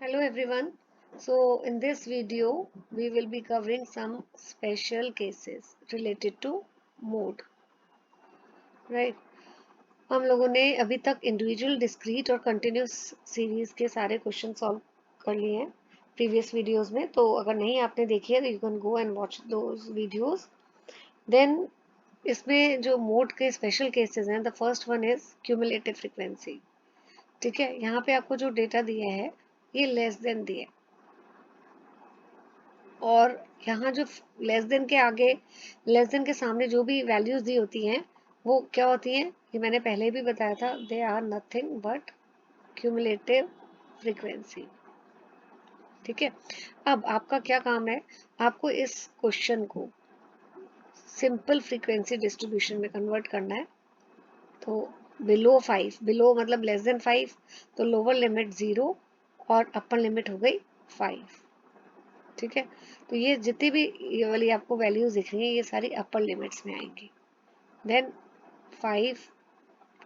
Hello everyone. So in this video we will be covering some special cases related to mode. Right? हम लोगों ने अभी तक individual discrete और continuous series के सारे क्वेश्चन सॉल्व कर लिए हैं प्रीवियस वीडियोस में। तो अगर नहीं आपने देखी है तो you can go and watch those videos. Then इसमें जो मोड के स्पेशल केसेस हैं, the first one is cumulative frequency. ठीक है, यहाँ पे आपको जो डेटा दिया है ये लेस देन दिया है, और यहाँ जो लेस देन के आगे, लेस देन के सामने जो भी वैल्यूज दी होती हैं वो क्या होती हैं, ये मैंने पहले भी बताया था, they are nothing but cumulative frequency. ठीक है, अब आपका क्या काम है, आपको इस क्वेश्चन को सिंपल फ्रीक्वेंसी डिस्ट्रीब्यूशन में कन्वर्ट करना है। तो बिलो 5, बिलो मतलब लेस देन 5, तो लोअर लिमिट 0 और अपर लिमिट हो गई 5। ठीक है, तो ये जितनी भी ये वाली आपको वैल्यूज दिख रही हैं ये सारी अपर लिमिट्स में आएंगी। देन 5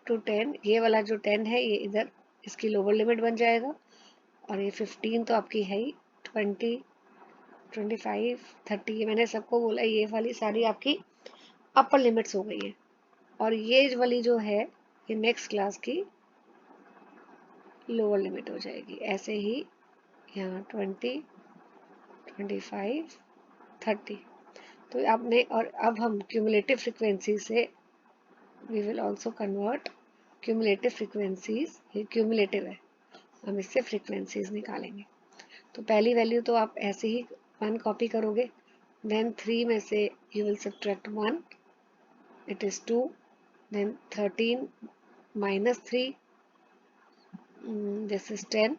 to 10, ये वाला जो 10 है ये इधर इसकी लोअर लिमिट बन जाएगा, और ये 15 तो आपकी है ही, 20, 25, 30, ये मैंने सबको बोला, ये वाली सारी आपकी अपर लिमिट्स हो गई है। और ये वाली जो है ये नेक्स्ट क्लास की लोअर लिमिट हो जाएगी। ऐसे ही यहाँ 20, 25, 30। तो आपने, और अब हम क्यूमुलेटिव फ्रीक्वेंसी से we will also convert cumulative frequencies, ये क्यूमुलेटिव है, हम इससे फ्रीक्वेंसीज निकालेंगे। तो पहली वैल्यू तो आप ऐसे ही 1 कॉपी करोगे, देन 3 में से you will subtract 1, it is 2, then 13 minus 3, this is 10,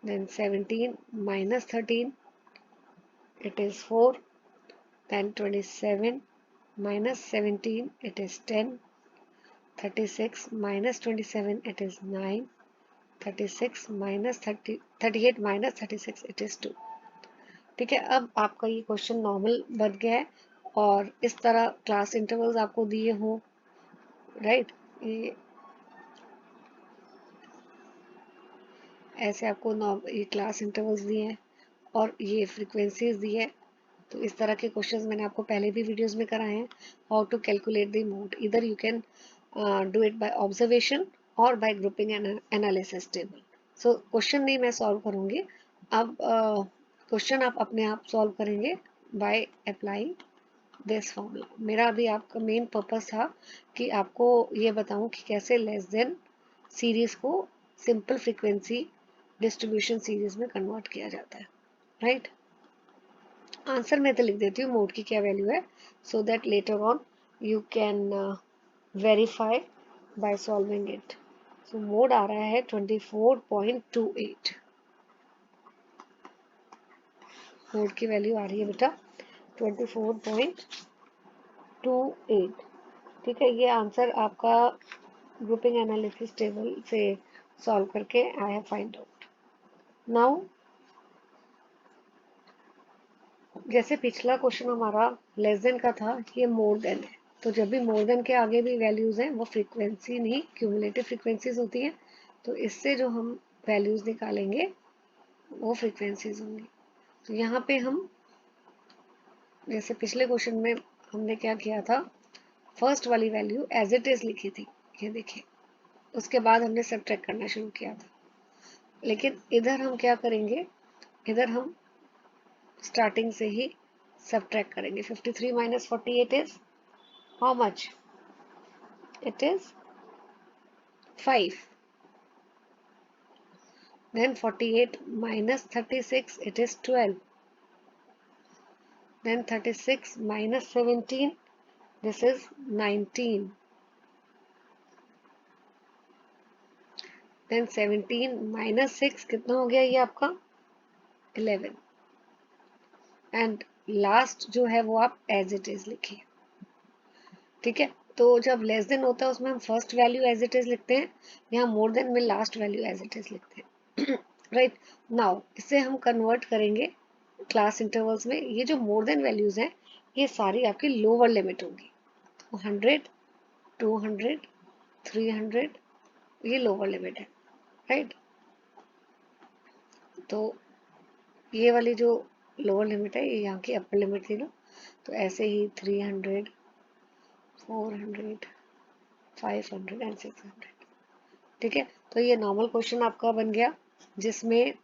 then 17 minus 13, it is 4, then 27 minus 17, it is 10, 36 minus 27, it is 9, 36 minus 30, 38 minus 36, it is 2। ठीक है, अब आपका ये क्वेश्चन नॉर्मल बन गया है, और इस तरह क्लास इंटरवल्स आपको दिए हों, राइट, ये ऐसे आपको ये क्लास इंटरवल्स दिए हैं और ये फ्रीक्वेंसीज दी है। तो इस तरह के क्वेश्चंस मैंने आपको पहले भी वीडियोस में कराए हैं, how to calculate the mode, इधर you can do it by observation और by grouping analysis table. So question नहीं मैं सॉल्व करूंगी, अब क्वेश्चन आप अपने आप सॉल्व करेंगे बाय अप्लाइंग दिस फॉर्मूला। मेरा अभी आपका मेन पर्पस था कि आपको ये बताऊं कि कैसे लेस देन सीरीज को सिंपल फ्रीक्वेंसी डिस्ट्रीब्यूशन सीरीज में कन्वर्ट किया जाता है, राइट। आंसर मैं तो लिख देती हूँ मोड की क्या वैल्यू है, so that later on you can verify by solving it. So मोड आ रहा है 24.28, मोड की वैल्यू आ रही है बेटा 24.28। ठीक है, ये आंसर आपका ग्रुपिंग एनालिसिस टेबल से सॉल्व करके I have find out. Now जैसे पिछला क्वेश्चन हमारा लेस देन का था, ये मोर देन है, तो जब भी मोर देन के आगे भी वैल्यूज हैं वो फ्रीक्वेंसी नहीं क्यूमुलेटिव फ्रीक्वेंसीज होती हैं, तो इससे जो हम वैल्यूज निकालेंगे वो फ्रीक्वेंसीज होंगी। तो यहाँ पे हम जैसे पिछले क्वेश्चन में हमने क्या किया था, फर्स्ट वाली वैल्यू एज इट इज लिखी थी, ये देखिए, उसके बाद हमने सब्ट्रैक्ट करना शुरू किया था। लेकिन इधर हम क्या करेंगे, इधर हम स्टार्टिंग से ही सब्ट्रैक्ट करेंगे। 53 minus 48 is how much? It is 5. Then 48 minus 36, it is 12. Then 36 minus 17, this is 19. Then 17 minus 6 कितना हो गया ये आपका 11। एंड लास्ट जो है वो आप एज इट इज लिखिए। ठीक है, तो जब लेस देन होता है उसमें हम first value as it is लिखते हैं, यहाँ मोर देन में last value as it is लिखते हैं। राइट, नाउ इसे हम कन्वर्ट करेंगे क्लास इंटरवल्स में। ये जो मोर देन वैल्यूज हैं ये सारी आपकी लोअर लिमिट होगी, 100, 200, 300, ये लोअर लिमिट है, राइट। तो ये वाली जो लोअर लिमिट है ये यहाँ की अपर लिमिट थी ना, तो ऐसे ही 300, 400, 500 एंड 600। ठीक है, तो ये नॉर्मल क्वेश्चन आपका बन गया जिसमें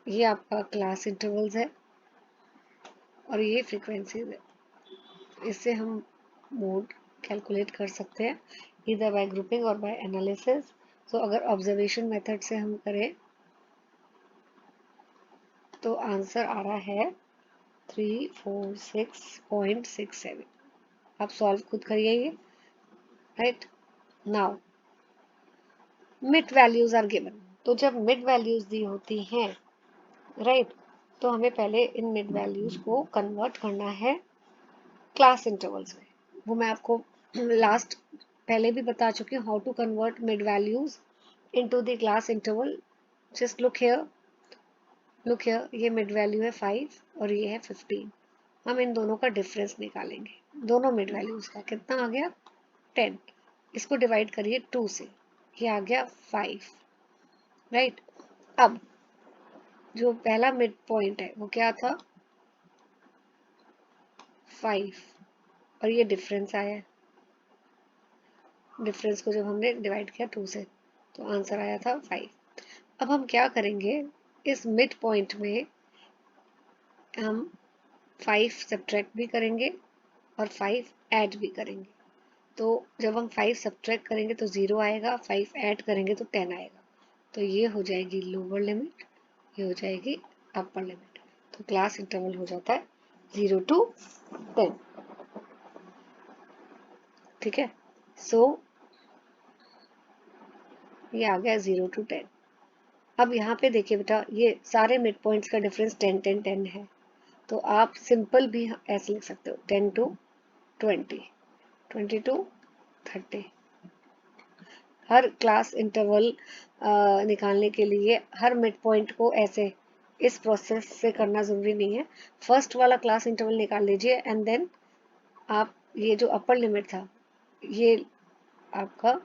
ये आपका क्लास इंटरवल्स है और ये फ्रीक्वेंसीज है। इससे हम मोड कैलकुलेट कर सकते हैं इधर बाय ग्रुपिंग और बाय एनालिसिस। तो अगर ऑब्जर्वेशन मेथड से हम करें तो आंसर आ रहा है 346.67। आप सॉल्व खुद करिए ये। Right now mid values are given. तो जब मिड वैल्यूज दी होती हैं राइट, तो हमें पहले इन मिड वैल्यूज को कन्वर्ट करना है क्लास इंटरवल्स में। वो मैं आपको लास्ट पहले भी बता चुकी हूँ, how to convert mid values into the class interval. Just look here, look here, ये मिड वैल्यू है 5 और ये है 15। हम इन दोनों का डिफरेंस निकालेंगे, दोनों मिड वैल्यूज का। कितना आ गया? 10। इसको डिवाइड करिए 2 से, ये आ गया 5। राइट, अब जो पहला मिड पॉइंट है वो क्या था? 5, और ये डिफरेंस आया है। डिफरेंस को जब हमने डिवाइड किया 2 से तो आंसर आया था 5। अब हम क्या करेंगे, इस मिड पॉइंट में हम 5 सब्ट्रैक्ट भी करेंगे और 5 ऐड भी करेंगे। तो जब हम 5 सब्ट्रैक्ट करेंगे तो 0 आएगा, 5 ऐड करेंगे तो 10 आएगा। तो ये हो जाएगी लोअर लिमिट, ये हो जाएगी अपर लिमिट। तो क्लास इंटरवल हो जाता है 0 to 10। ठीक है, सो ये आ गया 0 to 10। अब यहाँ पे देखिए बेटा, ये सारे मिड पॉइंट्स का डिफरेंस 10 10 10 है। तो आप सिंपल भी ऐसे लिख सकते हो 10 to 20, 20 to 30। Her class interval निकालने के लिए हर मिड पॉइंट को ऐसे इस प्रोसेस से करना ज़रूरी नहीं है। फर्स्ट वाला क्लास इंटरवल निकाल लीजिए एंड देन आप ये जो अपर लिमिट था ये आपका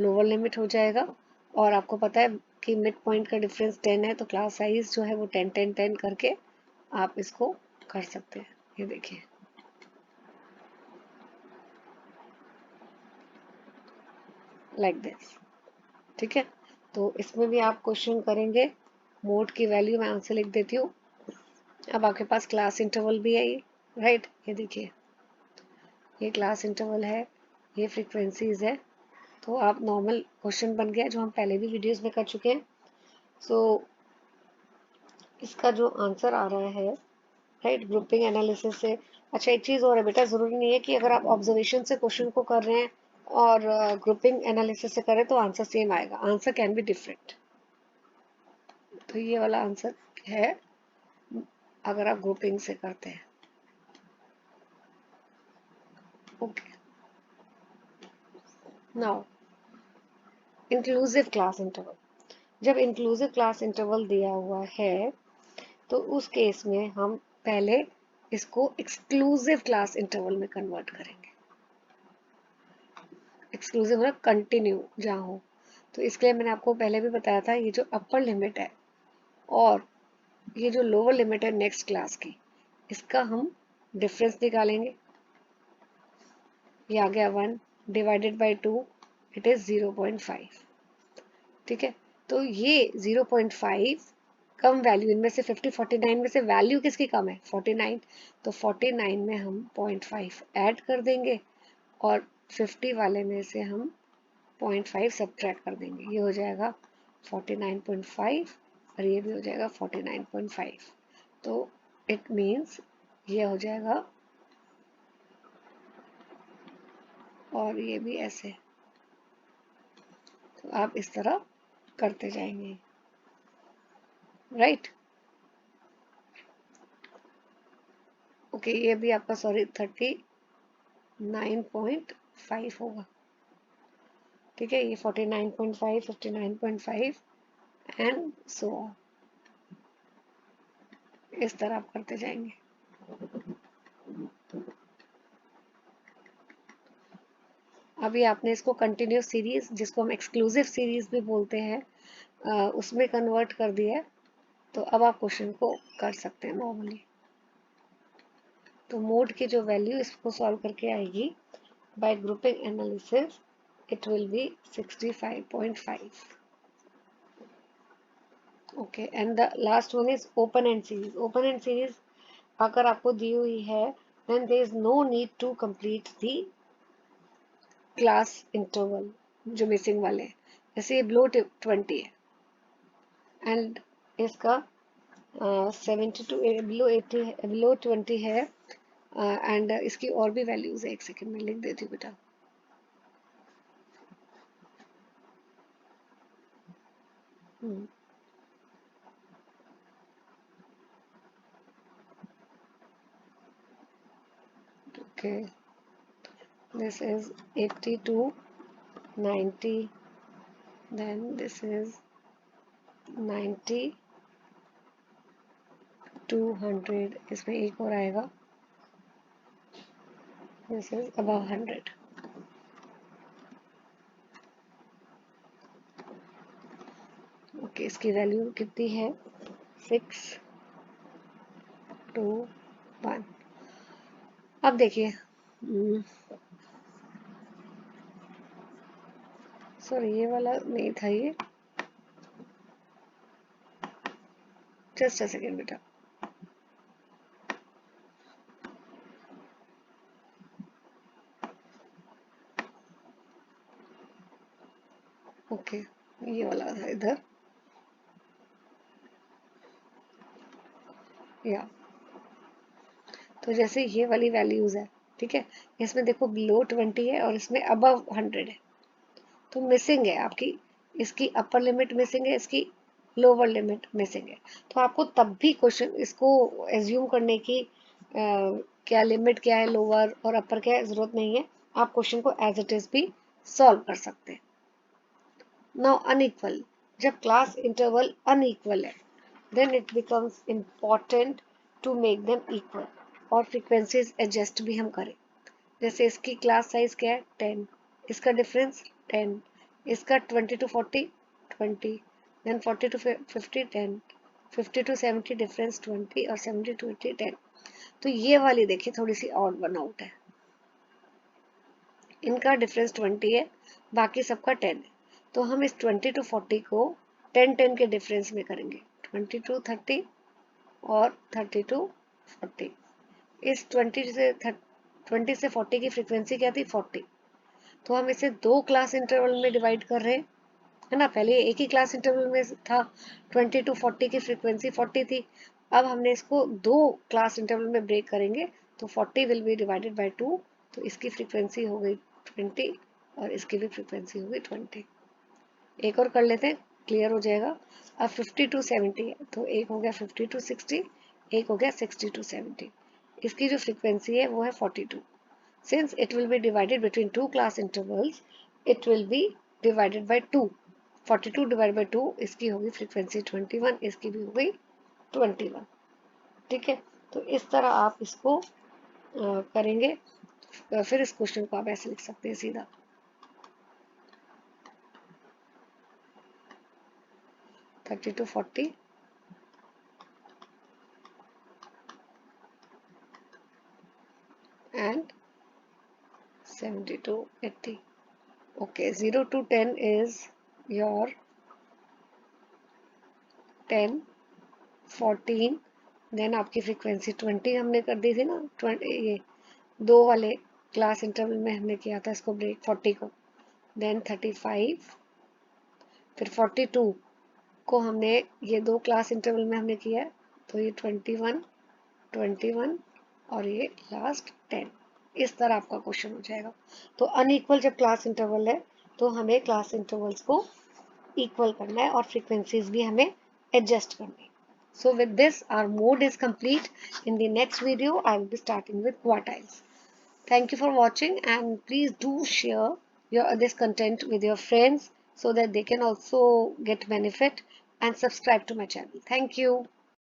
लोअर लिमिट हो जाएगा। और आपको पता है कि मिड पॉइंट का डिफरेंस 10 है, तो क्लास साइज जो है वो 10 10 10 करके आप इसको कर सकते हैं। ये देखिए, लाइक दिस। ठीक है, तो इसमें भी आप क्वेश्चन करेंगे। मोड की वैल्यू मैं आंसर लिख देती हूँ। अब आपके पास क्लास इंटरवल भी है ये। राइट, ये देखिए, ये क्लास इंटरवल है, ये फ्रीक्वेंसीज है। तो आप नॉर्मल क्वेश्चन बन गया जो हम पहले भी वीडियोस में कर चुके हैं। सो इसका जो आंसर आ रहा है राइट, ग्रुपिंग एनालिसिस से। अच्छा, एक चीज़ और है बेटा, ज़रूरी नहीं है कि अगर आप ऑब्जर्वेशन से क्वेश्चन को कर रहे हैं और ग्रुपिंग एनालिसिस से करें तो आंसर सेम आएगा। Answer can be different. तो ये वाला आंसर है अगर आप ग्रुपिंग से करते हैं। Okay, now inclusive class interval. जब इंक्लूसिव क्लास इंटरवल दिया हुआ है तो उस केस में हम पहले इसको एक्सक्लूसिव क्लास इंटरवल में कन्वर्ट करेंगे। एक्सक्लूसिव मतलब कंटिन्यू जहाँ हो। तो इसके लिए मैंने आपको पहले भी बताया था, ये जो अपर लिमिट है और ये जो लोअर लिमिट है नेक्स्ट क्लास की, इसका हम डिफरेंस निकालेंगे। ये आ गया 1 डिवाइडेड बाई 2, इट इज 0.5। ठीक है, तो ये 0.5 कम वैल्यू, इनमें से 50 49 में से वैल्यू किसकी कम है? 49। तो 49 में हम 0.5 ऐड कर देंगे और 50 वाले में से हम 0.5 सब्ट्रैक्ट कर देंगे। ये हो जाएगा 49.5 और ये भी हो जाएगा 49.5। तो इट मीन्स ये हो जाएगा और ये भी ऐसे। तो आप इस तरह करते जाएंगे। राइट, ओके, ये भी आपका सॉरी 39.5 होगा। ठीक है, ये 49.5 59.5 एंड सो ऑन, इस तरह आप करते जाएंगे। अभी आपने इसको कंटिन्यूस सीरीज, जिसको हम एक्सक्लूसिव सीरीज भी बोलते हैं, उसमें कन्वर्ट कर दिया है। तो अब आप क्वेश्चन को कर सकते हैं नॉर्मली। तो मोड की जो वैल्यू इसको सॉल्व करके आएगी by grouping analysis, it will be 65.5। Okay, and the last one is open end series. Open end series अगर आपको दी हुई है, then there is no need to complete the class interval जो मिसिंग वाले हैं। जैसे ये बिलो 20 है एंड इसका 72 बिलो 80 है, बिलो 20 है, एंड इसकी और भी वैल्यूज है। एक सेकंड में लिख देती हूँ बेटा। Okay, this is 82, 90, then this is 90, 200, इसमें एक और आएगा, this is above 100। ओके, इसकी वैल्यू कितनी है? 6, 2, 1। अब देखिए, सॉरी ये वाला नहीं था ये, जस्ट अ सेकेंड बेटा। ओके, ये वाला था इधर, या तो जैसे ये वाली वैल्यूज है, ठीक है, इसमें देखो बिलो 20 है और इसमें अबव 100 है, तो मिसिंग है आपकी, इसकी अपर लिमिट मिसिंग है, इसकी लोअर लिमिट मिसिंग है। तो आपको तब भी क्वेश्चन इसको एज्यूम करने की क्या लिमिट क्या है, लोअर और अपर क्या है, जरूरत नहीं है। आप क्वेश्चन को एज इट इज भी सॉल्व कर सकते हैं। नाउ अनइक्वल, जब क्लास इंटरवल अनइक्वल है, then it becomes important to make them equal, और फ्रीक्वेंसीज एडजस्ट भी हम करें। जैसे इसकी क्लास साइज क्या है? 10, इसका डिफरेंस 10, इसका 20 to 40 20, then 40 to 50 10, 50 to 70 difference 20, और 70 टू 80 10। तो ये वाली देखिए थोड़ी सी ऑड वन आउट है, इनका डिफरेंस 20 है, बाकी सबका 10 है। तो हम इस 20 टू 40 को 10 10 के डिफरेंस में करेंगे, 20 टू 30 और 30 टू 40। इस 20 से 40 की फ्रीक्वेंसी क्या थी? 40। तो हम इसे दो क्लास इंटरवल में डिवाइड कर रहे हैं, है ना। पहले एक ही क्लास इंटरवल में था, 20 टू 40 की फ्रीक्वेंसी 40 थी। अब हमने इसको दो क्लास इंटरवल में ब्रेक करेंगे, तो 40 विल बी डिवाइडेड बाय 2, तो इसकी फ्रीक्वेंसी हो गई 20 और इसकी भी फ्रीक्वेंसी हो गई 20। एक और कर लेते हैं, क्लियर हो जाएगा। अब 50 टू 70 है, तो एक हो गया 50 टू 60, एक हो गया 60 टू 70। इसकी जो फ्रीक्वेंसी है वो है 42। Since it will be divided between two class intervals, it will be divided by 2। 42 divide by 2, इसकी होगी फ्रीक्वेंसी 21, इसकी भी हो गई 21। ठीक है, तो इस तरह आप इसको करेंगे। फिर इस क्वेश्चन को आप ऐसे लिख सकते हैं सीधा, 30 to 40 and 70 to 80। Okay, 0 to 10 is your 10, 14, then आपकी फ्रीक्वेंसी 20 हमने कर दी थी ना, 20 ये दो वाले क्लास इंटरवल में हमने किया था इसको ब्रेक 40 को, देन 35, फिर 42 को हमने ये दो क्लास इंटरवल में हमने किया है, तो ये 21, 21 और ये लास्ट 10। इस तरह आपका क्वेश्चन हो जाएगा। तो अनइक्वल जब क्लास इंटरवल है, तो हमें क्लास इंटरवल्स को इक्वल करना है और फ्रीक्वेंसीज भी हमें एडजस्ट करनी है। So with this, our mode is complete. In the next video, I will be starting with quartiles. Thank you for watching, and please do share this content with your friends so that they can also get benefit, and subscribe to my channel. Thank you.